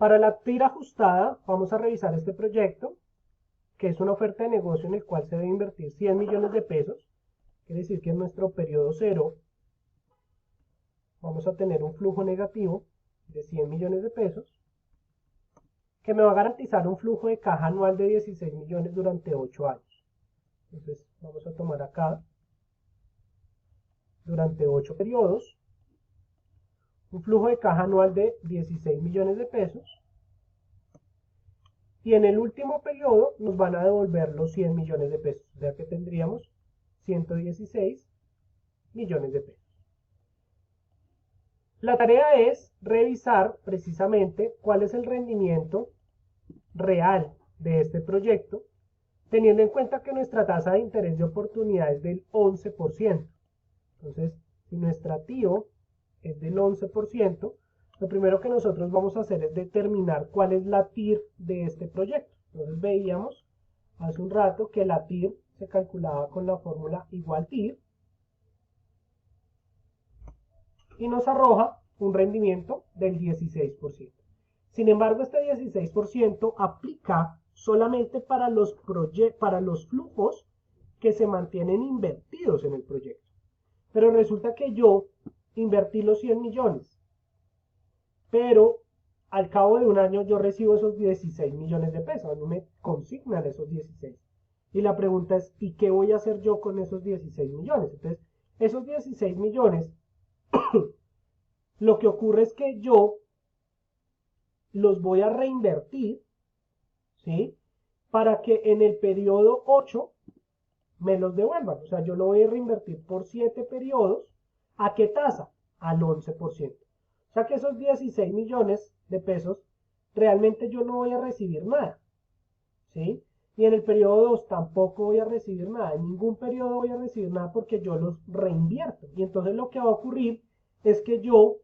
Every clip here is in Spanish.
Para la TIR ajustada, vamos a revisar este proyecto, que es una oferta de negocio en el cual se debe invertir 100 millones de pesos. Quiere decir que en nuestro periodo cero vamos a tener un flujo negativo de 100 millones de pesos, que me va a garantizar un flujo de caja anual de 16 millones durante 8 años. Entonces vamos a tomar acá, durante 8 periodos, un flujo de caja anual de 16 millones de pesos, y en el último periodo nos van a devolver los 100 millones de pesos, o sea que tendríamos 116 millones de pesos. La tarea es revisar precisamente cuál es el rendimiento real de este proyecto, teniendo en cuenta que nuestra tasa de interés de oportunidad es del 11%. Entonces, si nuestra TIO es del 11%, lo primero que nosotros vamos a hacer es determinar cuál es la TIR de este proyecto. Entonces veíamos hace un rato que la TIR se calculaba con la fórmula igual TIR y nos arroja un rendimiento del 16%. Sin embargo, este 16% aplica solamente para los flujos que se mantienen invertidos en el proyecto. Pero resulta que yo invertí los 100 millones, pero al cabo de un año yo recibo esos 16 millones de pesos, a mí me consignan esos 16. Y la pregunta es, ¿y qué voy a hacer yo con esos 16 millones? Entonces, esos 16 millones, lo que ocurre es que yo los voy a reinvertir, ¿sí? Para que en el periodo 8 me los devuelvan. O sea, yo lo voy a reinvertir por 7 periodos. ¿A qué tasa? Al 11%. O sea que esos 16 millones de pesos, realmente yo no voy a recibir nada, ¿sí? Y en el periodo 2 tampoco voy a recibir nada. En ningún periodo voy a recibir nada porque yo los reinvierto. Y entonces lo que va a ocurrir es que yo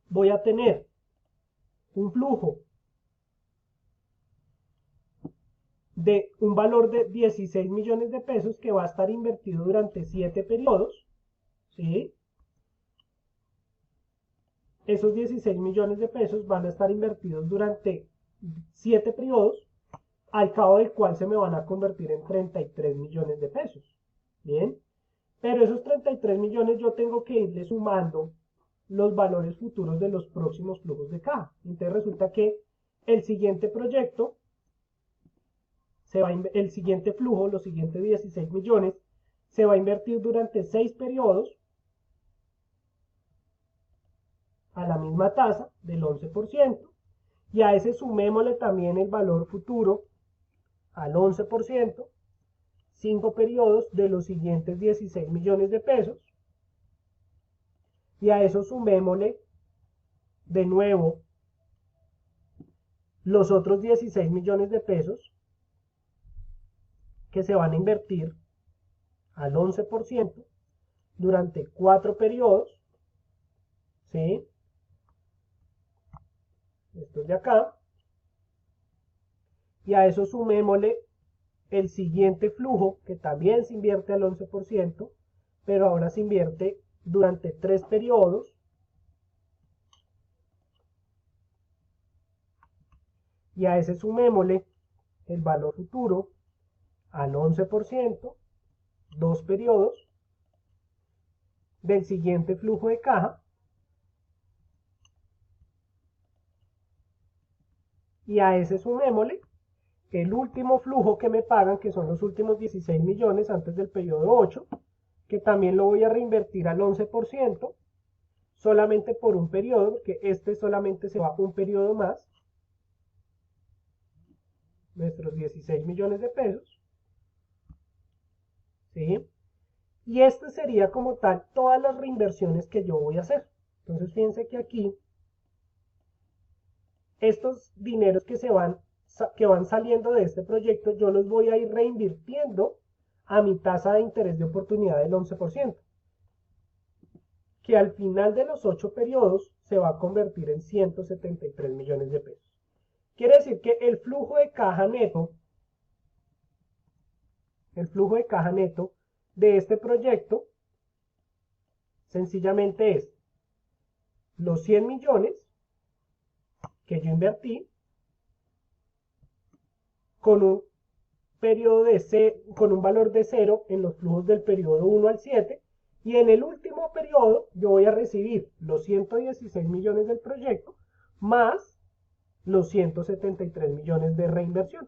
voy a tener un flujo de un valor de 16 millones de pesos que va a estar invertido durante 7 periodos, ¿sí? Esos 16 millones de pesos van a estar invertidos durante 7 periodos, al cabo del cual se me van a convertir en 33 millones de pesos. Bien, pero esos 33 millones yo tengo que irle sumando los valores futuros de los próximos flujos de caja. Entonces resulta que el siguiente proyecto, el siguiente flujo, los siguientes 16 millones, se va a invertir durante 6 periodos a la misma tasa del 11%, y a ese sumémosle también el valor futuro al 11%, 5 periodos de los siguientes 16 millones de pesos, y a eso sumémosle de nuevo los otros 16 millones de pesos que se van a invertir al 11% durante 4 periodos, ¿sí? Estos de acá, y a eso sumémosle el siguiente flujo que también se invierte al 11%, pero ahora se invierte durante 3 periodos, y a ese sumémosle el valor futuro al 11%, 2 periodos del siguiente flujo de caja, y a ese sumémosle el último flujo que me pagan, que son los últimos 16 millones antes del periodo 8, que también lo voy a reinvertir al 11%, solamente por un periodo, porque este solamente se va un periodo más, nuestros 16 millones de pesos, ¿sí? Y este sería como tal todas las reinversiones que yo voy a hacer. Entonces fíjense que aquí estos dineros que van saliendo de este proyecto, yo los voy a ir reinvirtiendo a mi tasa de interés de oportunidad del 11%, que al final de los 8 periodos se va a convertir en 173 millones de pesos. Quiere decir que el flujo de caja neto de este proyecto sencillamente es los 100 millones que yo invertí con un periodo con un valor de 0 en los flujos del periodo 1 al 7, y en el último periodo yo voy a recibir los 116 millones del proyecto más los 173 millones de reinversión.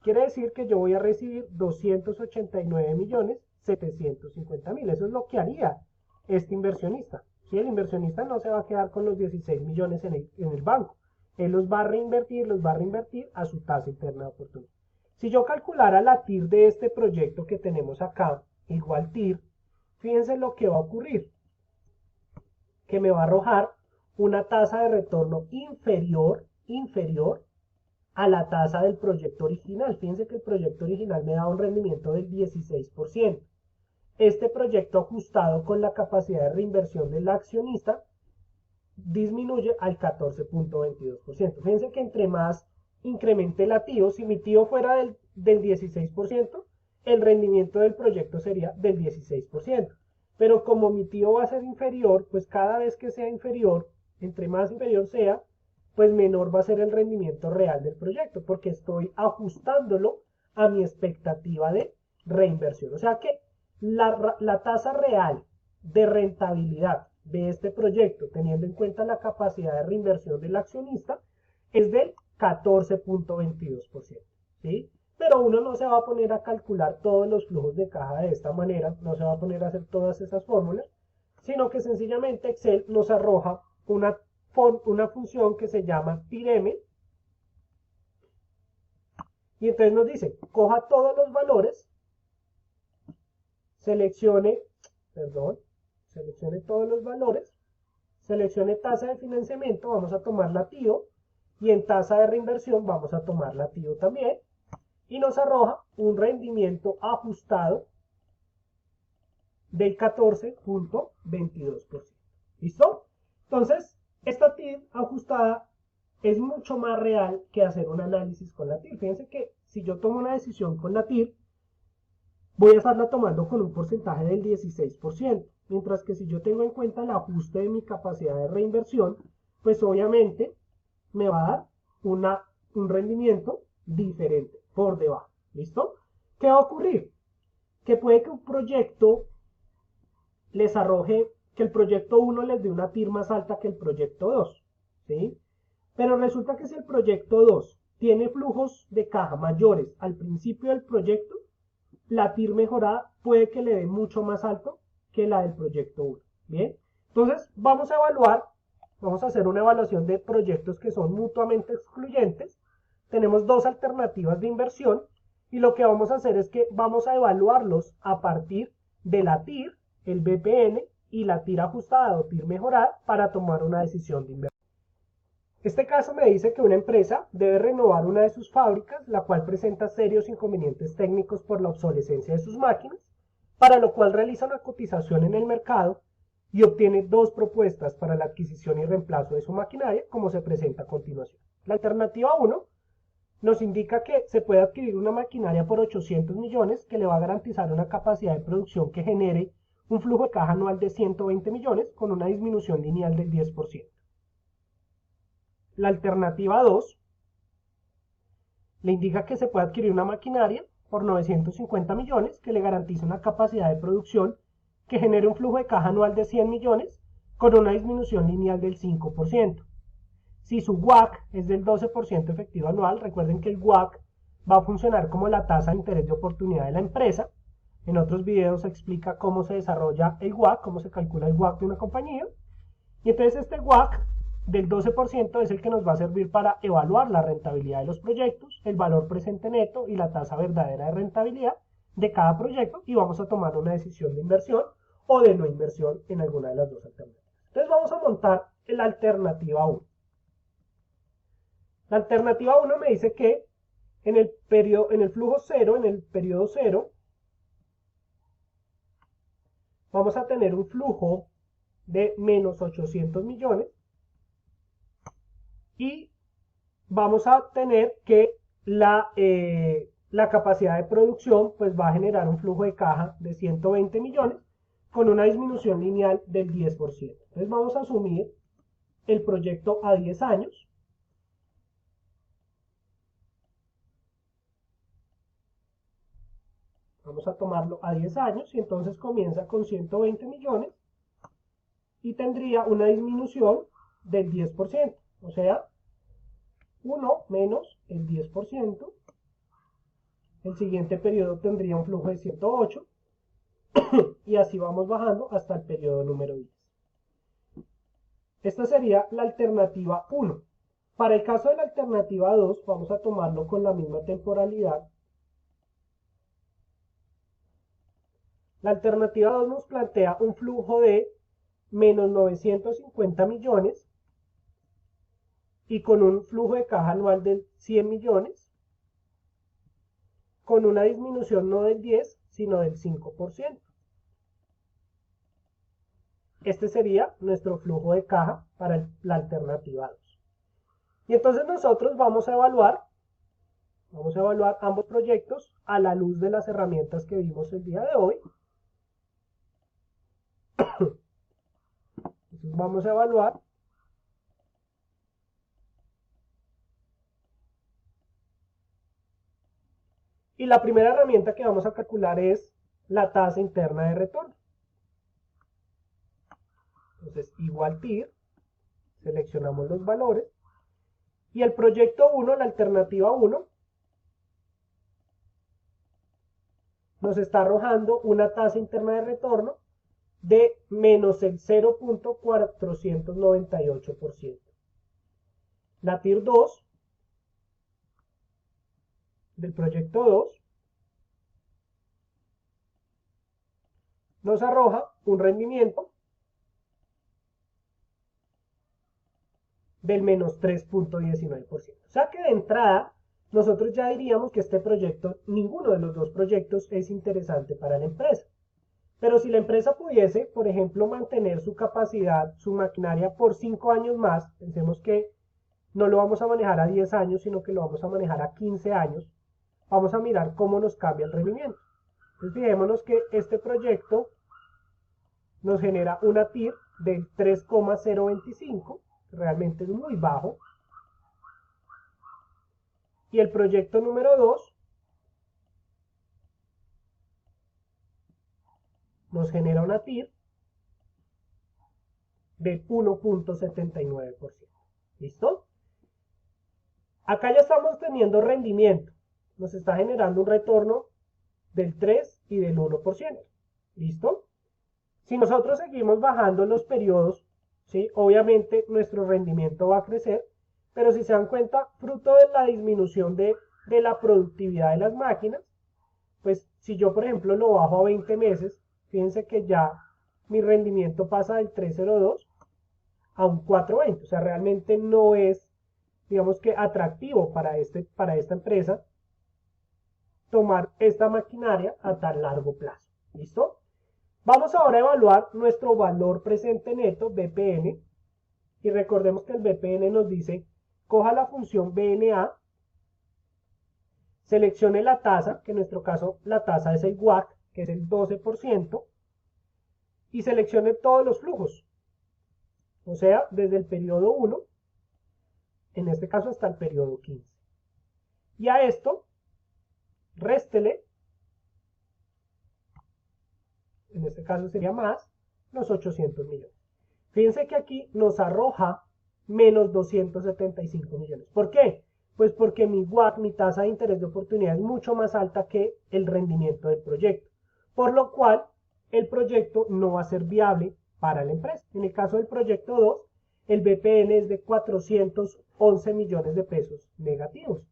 Quiere decir que yo voy a recibir 289 millones 750 mil. Eso es lo que haría este inversionista. ¿Sí? El inversionista no se va a quedar con los 16 millones en el banco. Él los va a reinvertir a su tasa interna de oportunidad. Si yo calculara la TIR de este proyecto que tenemos acá, igual TIR, fíjense lo que va a ocurrir. Que me va a arrojar una tasa de retorno inferior a la tasa del proyecto original. Fíjense que el proyecto original me da un rendimiento del 16%. Este proyecto ajustado con la capacidad de reinversión del accionista disminuye al 14.22%. Fíjense que entre más incremente la TIO, si mi TIO fuera del 16%, el rendimiento del proyecto sería del 16%. Pero como mi TIO va a ser inferior, pues cada vez que sea inferior, entre más inferior sea, pues menor va a ser el rendimiento real del proyecto, porque estoy ajustándolo a mi expectativa de reinversión. O sea que la tasa real de rentabilidad de este proyecto, teniendo en cuenta la capacidad de reinversión del accionista, es del 14.22%. ¿Sí? Pero uno no se va a poner a calcular todos los flujos de caja de esta manera, no se va a poner a hacer todas esas fórmulas, sino que sencillamente Excel nos arroja una función que se llama TIRM, y entonces nos dice, coja todos los valores, seleccione todos los valores, seleccione tasa de financiamiento, vamos a tomar la TIO, y en tasa de reinversión vamos a tomar la TIO también, y nos arroja un rendimiento ajustado del 14.22%. ¿Listo? Entonces, esta TIR ajustada es mucho más real que hacer un análisis con la TIR. Fíjense que si yo tomo una decisión con la TIR, voy a estarla tomando con un porcentaje del 16%, mientras que si yo tengo en cuenta el ajuste de mi capacidad de reinversión, pues obviamente me va a dar un rendimiento diferente por debajo. ¿Listo? ¿Qué va a ocurrir? Que puede que un proyecto les arroje, que el proyecto 1 les dé una TIR más alta que el proyecto 2, ¿sí? Pero resulta que si el proyecto 2 tiene flujos de caja mayores al principio del proyecto, la TIR mejorada puede que le dé mucho más alto que la del proyecto 1. Bien, entonces vamos a hacer una evaluación de proyectos que son mutuamente excluyentes. Tenemos dos alternativas de inversión y lo que vamos a hacer es que vamos a evaluarlos a partir de la TIR, el BPN y la TIR ajustada o TIR mejorada para tomar una decisión de inversión. Este caso me dice que una empresa debe renovar una de sus fábricas, la cual presenta serios inconvenientes técnicos por la obsolescencia de sus máquinas, para lo cual realiza una cotización en el mercado y obtiene dos propuestas para la adquisición y reemplazo de su maquinaria, como se presenta a continuación. La alternativa 1 nos indica que se puede adquirir una maquinaria por 800 millones que le va a garantizar una capacidad de producción que genere un flujo de caja anual de 120 millones con una disminución lineal del 10%. La alternativa 2 le indica que se puede adquirir una maquinaria por 950 millones que le garantiza una capacidad de producción que genere un flujo de caja anual de 100 millones con una disminución lineal del 5%. Si su WACC es del 12% efectivo anual, recuerden que el WACC va a funcionar como la tasa de interés de oportunidad de la empresa. En otros videos se explica cómo se desarrolla el WACC, cómo se calcula el WACC de una compañía. Y entonces este WACC del 12% es el que nos va a servir para evaluar la rentabilidad de los proyectos, el valor presente neto y la tasa verdadera de rentabilidad de cada proyecto, y vamos a tomar una decisión de inversión o de no inversión en alguna de las dos alternativas. Entonces vamos a montar la alternativa 1. La alternativa 1 me dice que en el flujo 0, en el periodo 0, vamos a tener un flujo de menos 800 millones y vamos a tener que la capacidad de producción pues va a generar un flujo de caja de 120 millones con una disminución lineal del 10%. Entonces vamos a asumir el proyecto a 10 años Vamos a tomarlo a 10 años y entonces comienza con 120 millones y tendría una disminución del 10%, o sea, 1 menos el 10%. El siguiente periodo tendría un flujo de 108 y así vamos bajando hasta el periodo número 10. Esta sería la alternativa 1. Para el caso de la alternativa 2, vamos a tomarlo con la misma temporalidad. La alternativa 2 nos plantea un flujo de menos 950 millones y con un flujo de caja anual de 100 millones, con una disminución no del 10, sino del 5%. Este sería nuestro flujo de caja para la alternativa 2. Y entonces nosotros vamos a evaluar ambos proyectos a la luz de las herramientas que vimos el día de hoy. Entonces vamos a evaluar y la primera herramienta que vamos a calcular es la tasa interna de retorno. Entonces igual TIR, seleccionamos los valores y el proyecto 1, la alternativa 1, nos está arrojando una tasa interna de retorno de menos el 0.498%. La TIR 2 del proyecto 2 nos arroja un rendimiento del menos 3.19%. O sea que de entrada nosotros ya diríamos que este proyecto, ninguno de los dos proyectos es interesante para la empresa. Pero si la empresa pudiese, por ejemplo, mantener su capacidad, su maquinaria por 5 años más, pensemos que no lo vamos a manejar a 10 años, sino que lo vamos a manejar a 15 años, vamos a mirar cómo nos cambia el rendimiento. Entonces fijémonos que este proyecto nos genera una TIR del 3,025, realmente es muy bajo. Y el proyecto número 2 nos genera una TIR de 1.79%. ¿Listo? Acá ya estamos teniendo rendimiento. Nos está generando un retorno del 3 y del 1%. ¿Listo? Si nosotros seguimos bajando los periodos, ¿sí? Obviamente nuestro rendimiento va a crecer, pero si se dan cuenta, fruto de la disminución de la productividad de las máquinas, pues si yo por ejemplo lo bajo a 20 meses, fíjense que ya mi rendimiento pasa del 3.02 a un 4.20, o sea, realmente no es, digamos que atractivo para esta empresa tomar esta maquinaria a tan largo plazo. ¿Listo? Vamos ahora a evaluar nuestro valor presente neto, BPN, y recordemos que el BPN nos dice, coja la función BNA, seleccione la tasa, que en nuestro caso la tasa es el WACC, que es el 12%, y seleccione todos los flujos, o sea, desde el periodo 1, en este caso hasta el periodo 15. Y a esto, réstele, en este caso sería más, los 800 millones. Fíjense que aquí nos arroja menos 275 millones. ¿Por qué? Pues porque mi WACC, mi tasa de interés de oportunidad, es mucho más alta que el rendimiento del proyecto. Por lo cual, el proyecto no va a ser viable para la empresa. En el caso del proyecto 2, el BPN es de 411 millones de pesos negativos.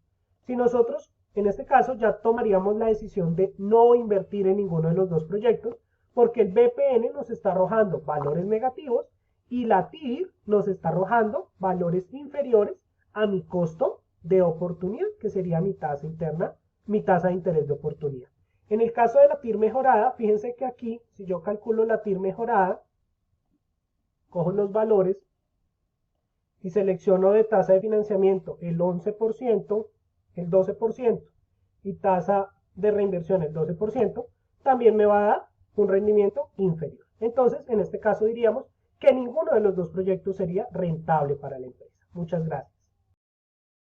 Si nosotros, en este caso, ya tomaríamos la decisión de no invertir en ninguno de los dos proyectos, porque el BPN nos está arrojando valores negativos y la TIR nos está arrojando valores inferiores a mi costo de oportunidad, que sería mi tasa interna, mi tasa de interés de oportunidad. En el caso de la TIR mejorada, fíjense que aquí, si yo calculo la TIR mejorada, cojo los valores y selecciono de tasa de financiamiento el 11%, el 12% y tasa de reinversión el 12%, también me va a dar un rendimiento inferior. Entonces, en este caso diríamos que ninguno de los dos proyectos sería rentable para la empresa. Muchas gracias.